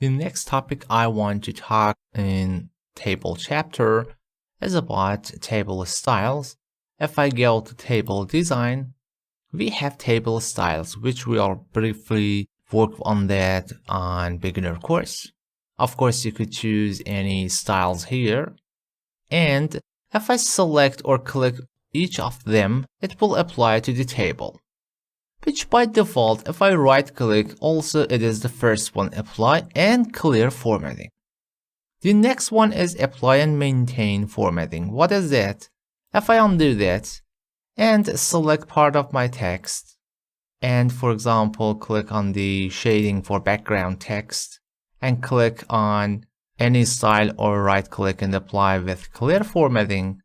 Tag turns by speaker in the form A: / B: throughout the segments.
A: The next topic I want to talk in table chapter is about table styles. If I go to table design, we have table styles, which we will briefly work on that on beginner course. Of course, you could choose any styles here. And if I select or click each of them, it will apply to the table. Which by default, if I right click, also it is the first one, apply and clear formatting. The next one is apply and maintain formatting. What is that? If I undo that and select part of my text, and for example, click on the shading for background text and click on any style or right click and apply with clear formatting,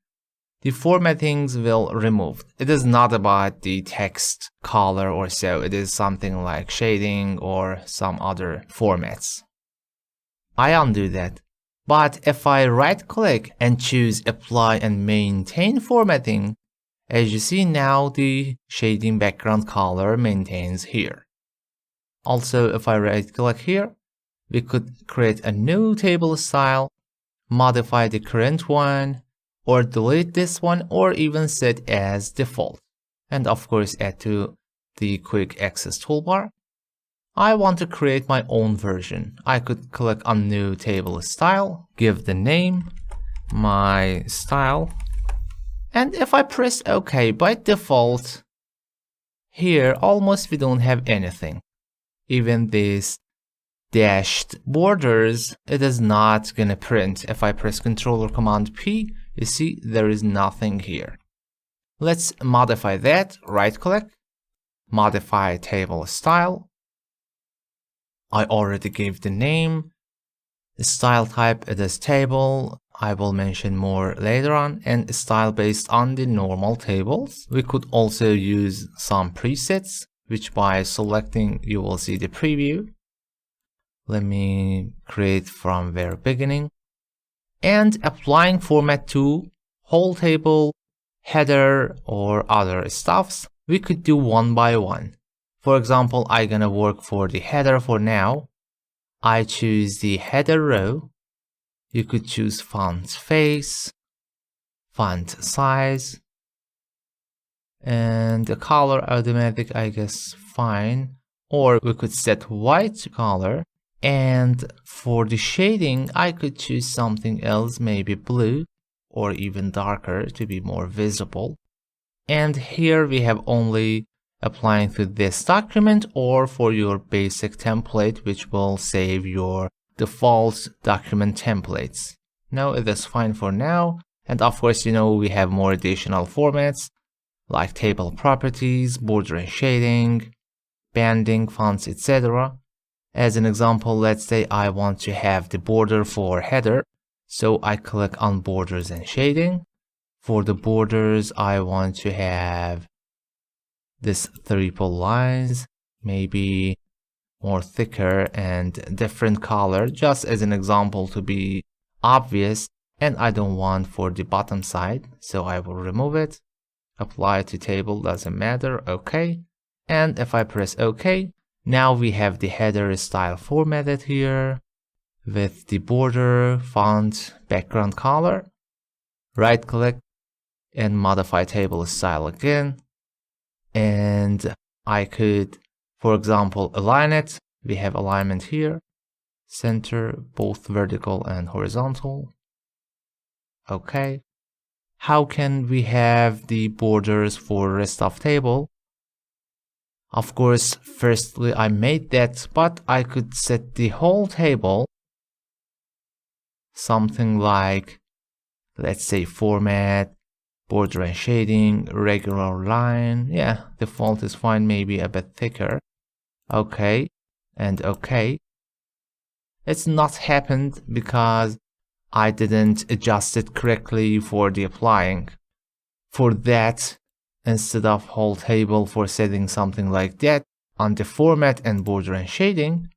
A: the formattings will remove. It is not about the text color or so. It is something like shading or some other formats. I undo that. But if I right click and choose apply and maintain formatting, as you see now the shading background color maintains here. Also, if I right click here, we could create a new table style, modify the current one, or delete this one, or even set as default. And of course, add to the quick access toolbar. I want to create my own version. I could click on new table style, give the name, my style. And if I press OK, by default, here almost we don't have anything. Even these dashed borders, it is not gonna print. If I press Ctrl or Command P, you see there is nothing here. Let's modify that. Right click, modify table style. I already gave the name. The style type, it is table. I will mention more later on, and style based on the normal tables. We could also use some presets, which by selecting you will see the preview. Let me create from very beginning. And applying format to whole table, header, or other stuffs, we could do one by one. For example, I'm gonna work for the header for now. I choose the header row. You could choose font face, font size, and the color automatic, I guess, fine. Or we could set white color. And for the shading, I could choose something else, maybe blue or even darker to be more visible. And here we have only applying to this document or for your basic template, which will save your default document templates. No, it is fine for now. And of course, we have more additional formats like table properties, border and shading, banding, fonts, etc. As an example, let's say I want to have the border for header. So I click on borders and shading. For the borders, I want to have this triple lines, maybe more thicker and different color, just as an example to be obvious. And I don't want for the bottom side, so I will remove it. Apply to table, doesn't matter, OK. And if I press OK, now we have the header style formatted here with the border, font, background color. Right click and modify table style again. And I could, for example, align it. We have alignment here, center, both vertical and horizontal. Okay. How can we have the borders for rest of table? Of course, firstly, I made that, but I could set the whole table something like, let's say, format, border and shading, regular line. Yeah, default is fine, maybe a bit thicker. Okay, and okay. It's not happened because I didn't adjust it correctly for the applying. For that, instead of whole table for setting something like that, on the format and border and shading,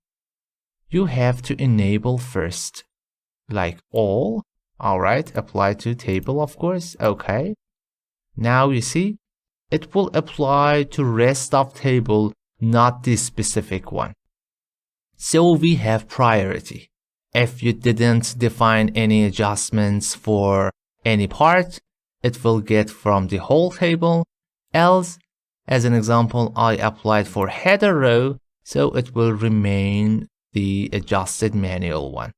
A: you have to enable first, like all. Alright, apply to table, of course. Okay. Now you see, it will apply to rest of table, not this specific one. So we have priority. If you didn't define any adjustments for any part, it will get from the whole table. Else, as an example, I applied for header row, so it will remain the adjusted manual one.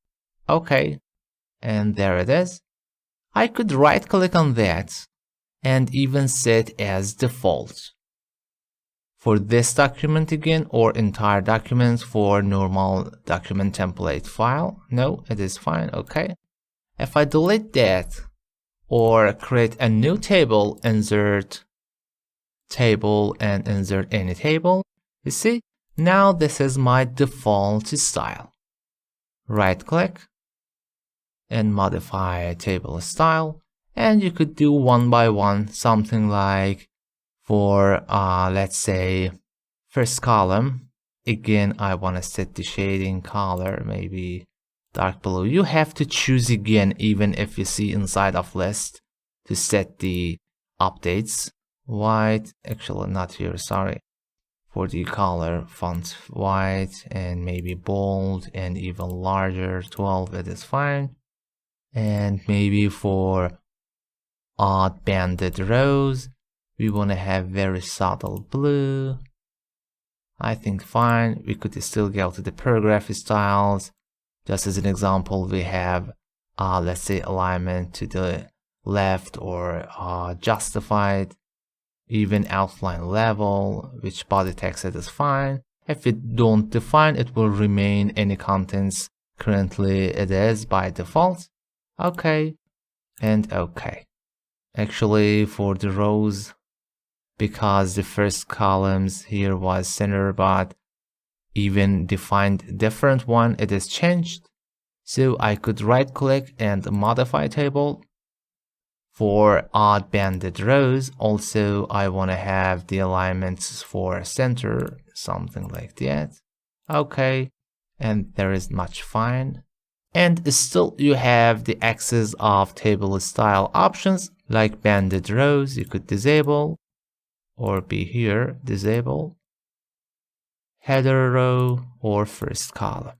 A: Okay, and there it is. I could right click on that and even set as default. For this document again, or entire document for normal document template file. No, it is fine, okay. If I delete that or create a new table, insert table and insert any table, you see, now this is my default style. Right click and modify table style, and you could do one by one, something like for let's say first column. Again, I want to set the shading color, maybe dark blue. You have to choose again, even if you see inside of list, to set the updates. White, actually not here, sorry. For the color, font white and maybe bold and even larger, 12, it is fine. And maybe for odd banded rows, we want to have very subtle blue. I think fine. We could still go to the paragraph styles. Just as an example, we have, let's say, alignment to the left or justified. Even outline level, which body text it is fine. If it don't define, it will remain any contents currently it is by default. Okay, and okay. Actually, for the rows, because the first columns here was center, but even defined different one, it is changed. So I could right click and modify table. For odd banded rows, also I want to have the alignments for center, something like that. Okay, and there is much fine. And still you have the access of table style options like banded rows. You could disable or be here, disable, header row or first column.